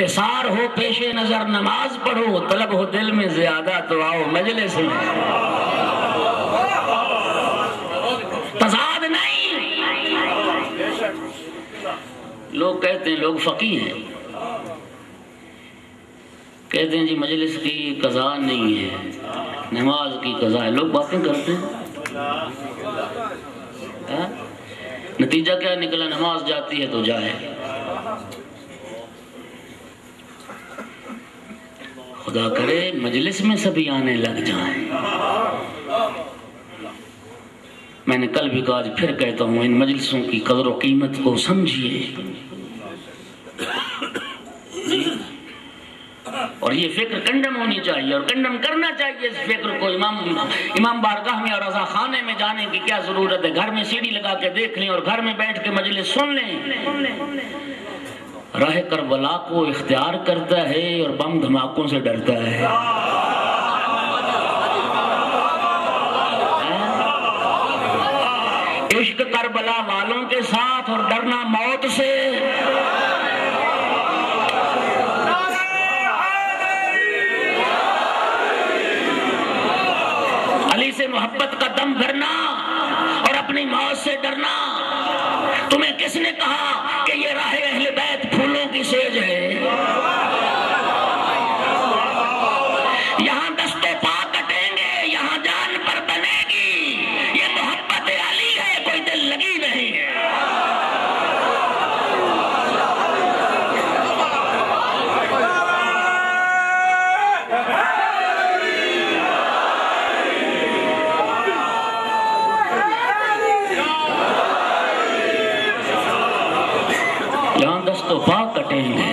اختصار ہو پیش نظر نماز پڑھو، طلب ہو دل میں زیادہ تو آؤ مجلس میں۔ تضاد نہیں۔ لوگ کہتے ہیں، لوگ فقیہ ہیں، کہتے ہیں جی مجلس کی قضا نہیں ہے، نماز کی قضا ہے۔ لوگ باتیں کرتے ہیں، نتیجہ کیا نکلا؟ نماز جاتی ہے تو جائے۔ خدا کرے مجلس میں سبھی آنے لگ جائیں۔ میں نے کل بھی کہا، آج پھر کہتا ہوں، ان مجلسوں کی قدر و قیمت کو سمجھیے، اور یہ فکر کنڈم ہونی چاہیے اور کنڈم کرنا چاہیے اس فکر کو۔ امام بارگاہ میں اور رضا خانے میں جانے کی کیا ضرورت ہے؟ گھر میں سیڑھی لگا کے دیکھ لیں اور گھر میں بیٹھ کے مجلس سن لیں۔ راہ کربلا کو اختیار کرتا ہے اور بم دھماکوں سے ڈرتا ہے۔ عشق کربلا والوں کے ساتھ اور ڈرنا موت سے۔ علی سے محبت کا دم بھرنا اور اپنی موت سے ڈرنا۔ تمہیں کس نے کہا کہ یہ راہ اہل بیت پھولوں کی سیج ہے؟ یہاں دست و پا کٹیں گے، یہاں جان پر بنے گی۔ یہ محبت علی ہے، کوئی دل لگی نہیں ہے۔ یہاں دست و پا کٹیں گے،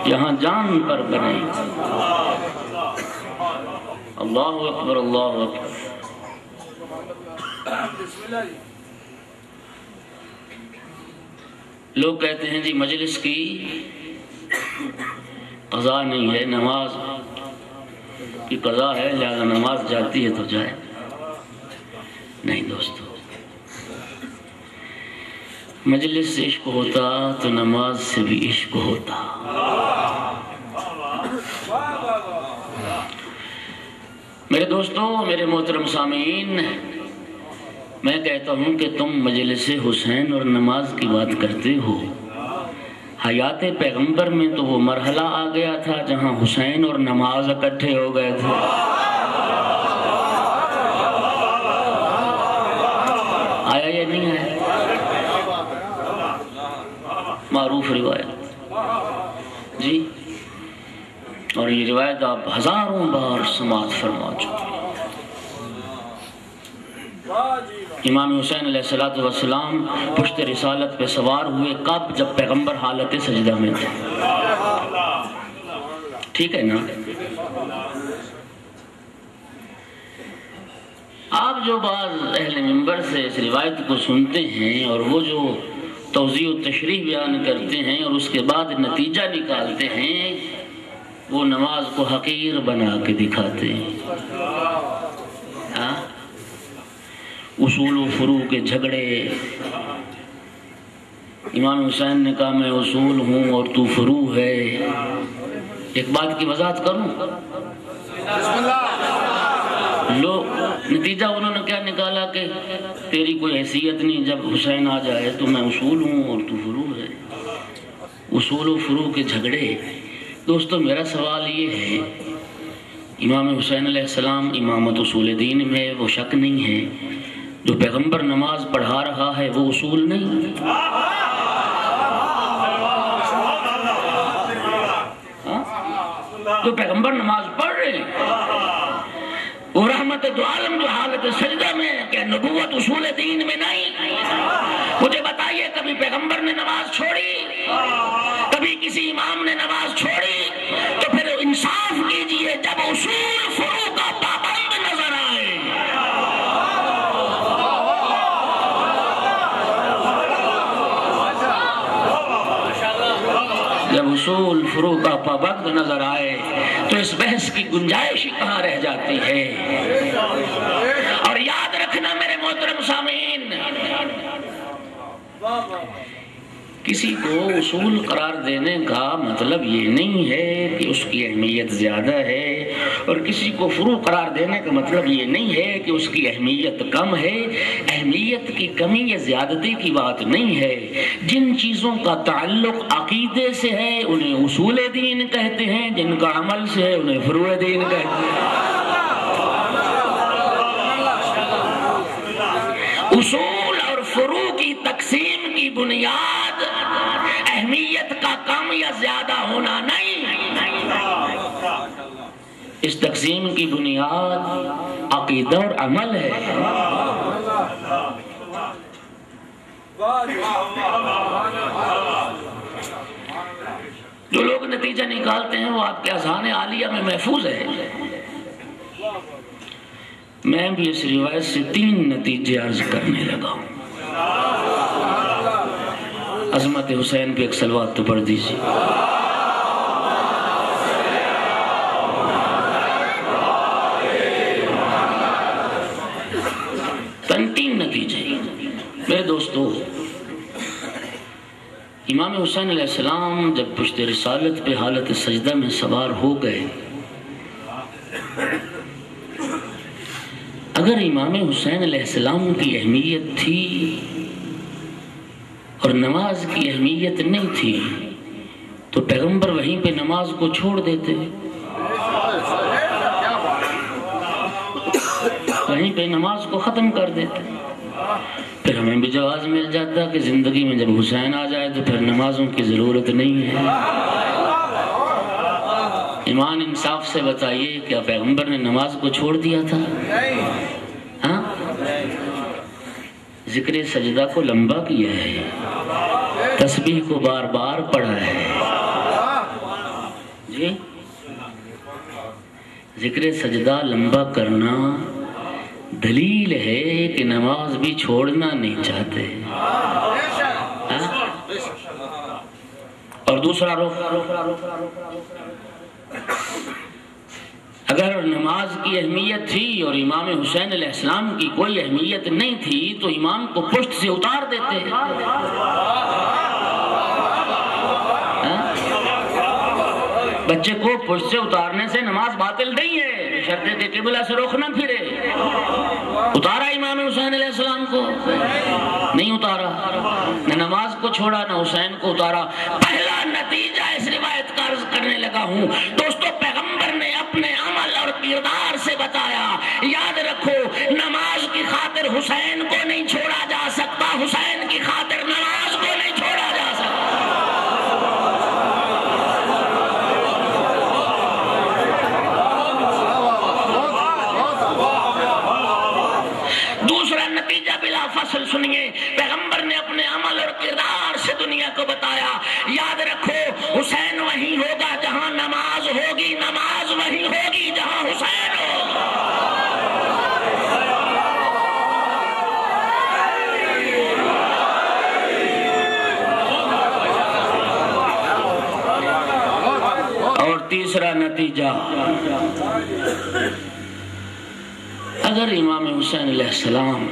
یہاں جان پر بنے گی۔ اللہ اکبر، اللہ اکبر۔ لوگ کہتے ہیں جی مجلس کی قضا نہیں ہے، نماز کی قضا ہے، لہذا نماز جاتی ہے تو جائے۔ نہیں دوستو، مجلس سے عشق ہوتا تو نماز سے بھی عشق ہوتا۔ میرے دوستو، میرے محترم سامعین، میں کہتا ہوں کہ تم مجلس حسین اور نماز کی بات کرتے ہو۔ حیات پیغمبر میں تو وہ مرحلہ آ گیا تھا جہاں حسین اور نماز اکٹھے ہو گئے تھے۔ آیا یا نہیں آیا؟ معروف روایت جی، اور یہ روایت آپ ہزاروں بار سماعت فرما چکے۔ امام حسین علیہ السلام پشت رسالت پہ سوار ہوئے کب؟ جب پیغمبر حالت سجدہ میں تھے۔ ٹھیک ہے نا؟ آپ جو بعض اہل منبر سے اس روایت کو سنتے ہیں اور وہ جو توضیح و تشریح بیان کرتے ہیں اور اس کے بعد نتیجہ نکالتے ہیں، وہ نماز کو حقیر بنا کے دکھاتے ہیں۔ اصول و فروع کے جھگڑے۔ امام حسین نے کہا میں اصول ہوں اور تو فروع ہے۔ ایک بات کی وضاحت کروں، لوگ نتیجہ انہوں نے کیا نکالا کہ تیری کوئی حیثیت نہیں، جب حسین آ جائے تو میں اصول ہوں اور تو فروع ہے۔ اصول و فروع کے جھگڑے۔ دوستو میرا سوال یہ ہے، امام حسین علیہ السلام امامت اصول دین میں وہ شک نہیں ہے، جو پیغمبر نماز پڑھا رہا ہے وہ اصول نہیں؟ جو پیغمبر نماز پڑھ رہے ہیں وہ رحمت دو عالم جو حالت سجدہ میں ہے، کہ نبوت اصول دین میں نہیں؟ مجھے بتائیے کبھی پیغمبر نے نماز چھوڑی؟ کبھی کسی امام نے نماز چھوڑی؟ تو پھر انصاف کیجئے، جب اصول فروع کا پابند نظر آئے، جب اصول فروع کا پابند نظر آئے تو اس بحث کی گنجائش کہاں رہ جاتی ہے؟ اور یاد رکھنا میرے محترم سامعین کسی کو اصول قرار دینے کا مطلب یہ نہیں ہے کہ اس کی اہمیت زیادہ ہے، اور کسی کو فروع قرار دینے کا مطلب یہ نہیں ہے کہ اس کی اہمیت کم ہے۔ اہمیت کی کمی یا زیادتی کی بات نہیں ہے۔ جن چیزوں کا تعلق عقیدے سے ہے انہیں اصول دین کہتے ہیں، جن کا عمل سے ہے انہیں فروع دین کہتے ہیں۔ اصول اور فروع کی تقسیم کی بنیاد اہمیت کا کم یا زیادہ ہونا نہیں، اس تقسیم کی بنیاد عقیدہ اور عمل ہے۔ جو لوگ نتیجہ نکالتے ہیں وہ آپ کے اذہان عالیہ میں محفوظ ہے۔ میں بھی اس روایت سے 3 نتیجے عرض کرنے لگا ہوں۔ عظمت حسین پہ ایک صلوات تو پڑھ دیجیے۔ تین نتیجے میرے دوستو۔ امام حسین علیہ السلام جب پشت رسالت پہ حالت سجدہ میں سوار ہو گئے، اگر امام حسین علیہ السلام کی اہمیت تھی اور نماز کی اہمیت نہیں تھی تو پیغمبر وہیں پہ نماز کو چھوڑ دیتے، وہیں پہ نماز کو ختم کر دیتے، پھر ہمیں بھی جواز مل جاتا کہ زندگی میں جب حسین آ جائے تو پھر نمازوں کی ضرورت نہیں ہے۔ ایمان انصاف سے بتائیے، کیا پیغمبر نے نماز کو چھوڑ دیا تھا؟ ہاں، ذکر سجدہ کو لمبا کیا ہے، تسبیح کو بار بار پڑھا ہے جی۔ ذکر سجدہ لمبا کرنا دلیل ہے کہ نماز بھی چھوڑنا نہیں چاہتے۔ اور دوسرا اگر نماز کی اہمیت تھی اور امام حسین علیہ السلام کی کوئی اہمیت نہیں تھی تو امام کو پشت سے اتار دیتے۔ بچے کو پشت سے اتارنے سے نماز باطل نہیں ہے، شرط کہ قبلہ سے رخ نہ پھرے۔ اتارا امام حسین علیہ السلام کو؟ نہیں اتارا، نہ نماز کو چھوڑا نہ حسین کو اتارا۔ پہلا نتیجہ اس روایت کا عرض کرنے لگا ہوں دوستو، پیغمبر نے اپنے عمل اور کردار سے بتایا، یاد رکھو نماز کی خاطر حسین کو نہیں چھوڑا جا سکتا، حسین کی خاطر نماز کو نہیں چھوڑا جا سکتا۔ نتیجہ بلا فصل سنیے، پیغمبر نے اپنے عمل اور کردار سے دنیا کو بتایا، یاد رکھو حسین وہیں ہوگا جہاں نماز ہوگی، نماز وہیں ہوگی جہاں حسین ہوگا۔ اور تیسرا نتیجہ، اگر امام حسین علیہ السلام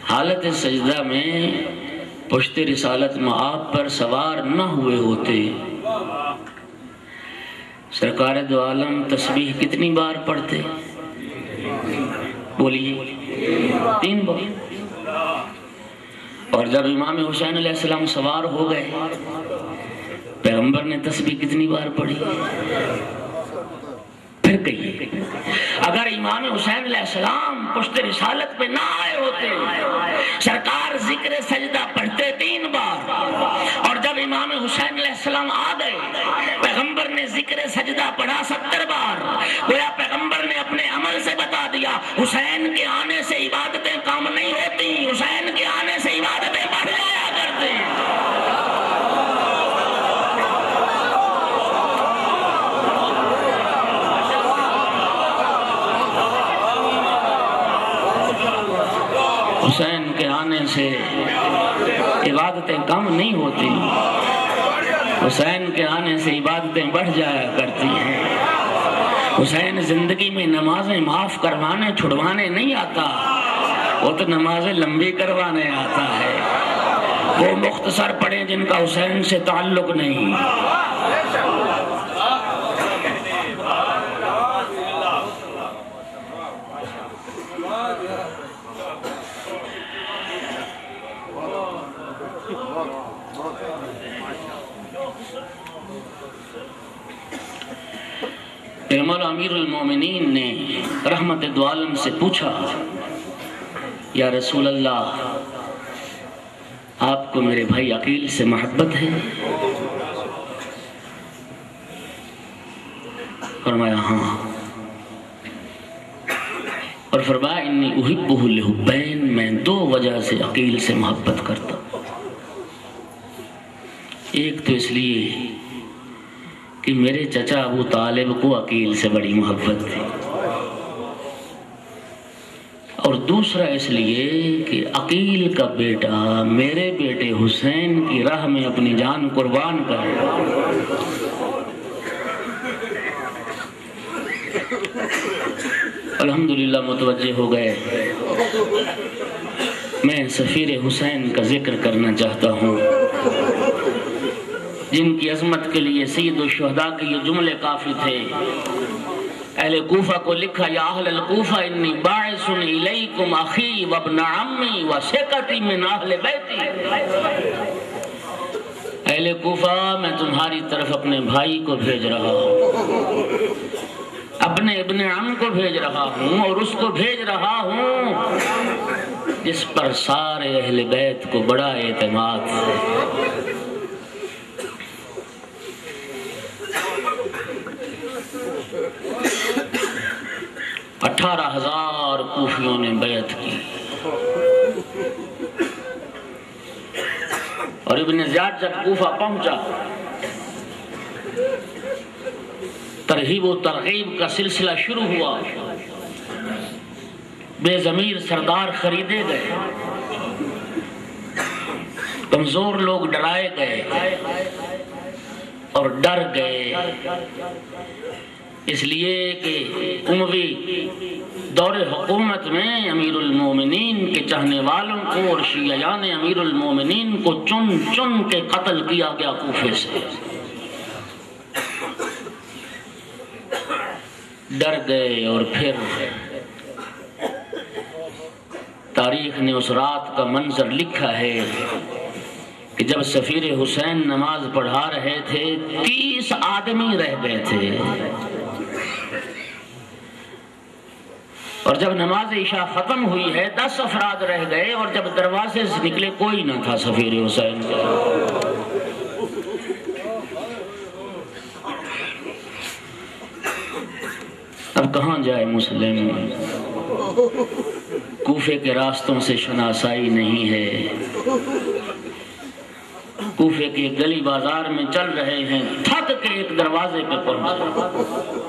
حالت سجدہ میں پشت رسالت مآب پر سوار نہ ہوئے ہوتے، سرکار دو عالم تسبیح کتنی بار پڑھتے؟ بولیے، 3 بار۔ اور جب امام حسین علیہ السلام سوار ہو گئے، پیغمبر نے تسبیح کتنی بار پڑھی؟ پھر کہیے، اگر امام حسین علیہ السلام پشت رسالت پہ نہ آئے ہوتے، سرکار ذکر سجدہ پڑھتے 3 بار، اور جب امام حسین علیہ السلام آ گئے، پیغمبر نے ذکر سجدہ پڑھا 70 بار۔ گویا پیغمبر نے اپنے عمل سے بتا دیا حسین کے آنے سے عبادتیں کم نہیں ہوتی، حسین کے آنے سے عبادتیں بڑھ جایا کرتی۔ حسین کے آنے سے عبادتیں کم نہیں ہوتی، حسین کے آنے سے عبادتیں بڑھ جایا کرتی ہیں۔ حسین زندگی میں نمازیں معاف کروانے چھڑوانے نہیں آتا، وہ تو نمازیں لمبی کروانے آتا ہے۔ وہ مختصر پڑھیں جن کا حسین سے تعلق نہیں۔ مولا امیر المومنین نے رحمت دو عالم سے پوچھا، یا رسول اللہ آپ کو میرے بھائی عقیل سے محبت ہے؟ فرمایا ہاں، اور فرمایا انی احبہ لحبین، میں دو وجہ سے عقیل سے محبت کرتا ہوں۔ ایک تو اس لیے کہ میرے چچا ابو طالب کو عقیل سے بڑی محبت تھی، اور دوسرا اس لیے کہ عقیل کا بیٹا میرے بیٹے حسین کی راہ میں اپنی جان قربان کرے۔ الحمدللہ متوجہ ہو گئے۔ میں سفیر حسین کا ذکر کرنا چاہتا ہوں، جن کی عظمت کے لیے سید الشہداء کے یہ جملے کافی تھے۔ اہل کوفہ کو لکھا، یا اہل الکوفہ انی باعث الیکم اخی وابن عمی وثقتی من اہل بیتی۔ اہل کوفہ میں تمہاری طرف اپنے بھائی کو بھیج رہا ہوں، اپنے ابن عم کو بھیج رہا ہوں، اور اس کو بھیج رہا ہوں جس پر سارے اہل بیت کو بڑا اعتماد ہے۔ 18,000 کوفیوں نے بیعت کی، اور ابن زیاد جب کوفہ پہنچا، ترغیب و ترغیب کا سلسلہ شروع ہوا۔ بے ضمیر سردار خریدے گئے، کمزور لوگ ڈرائے گئے اور ڈر گئے، اس لیے کہ اموی دور حکومت میں امیر المومنین کے چاہنے والوں کو اور شیعیان امیر المومنین کو چن چن کے قتل کیا گیا کوفے سے۔ ڈر گئے، اور پھر تاریخ نے اس رات کا منظر لکھا ہے کہ جب سفیر حسین نماز پڑھا رہے تھے 30 آدمی رہ گئے تھے، اور جب نماز عشاء ختم ہوئی ہے 10 افراد رہ گئے، اور جب دروازے سے نکلے کوئی نہ تھا سفیر حسین کا۔ اب کہاں جائے مسلم؟ کوفے کے راستوں سے شناسائی نہیں ہے، کوفے کے گلی بازار میں چل رہے ہیں، تھک کے ایک دروازے پہ پہنچے۔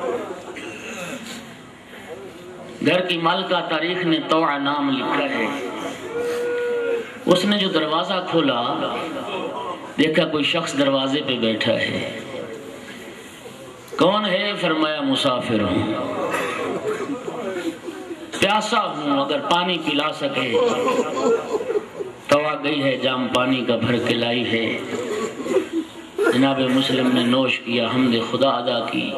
گھر کی مالکہ تاریخ نے توعہ نام لکھا ہے، اس نے جو دروازہ کھولا دیکھا کوئی شخص دروازے پہ بیٹھا ہے۔ کون ہے؟ فرمایا مسافر ہوں، پیاسا ہوں، اگر پانی پلا سکے۔ توا گئی ہے، جام پانی کا بھر کے لائی ہے۔ جناب مسلم نے نوش کیا، حمد خدا ادا کی۔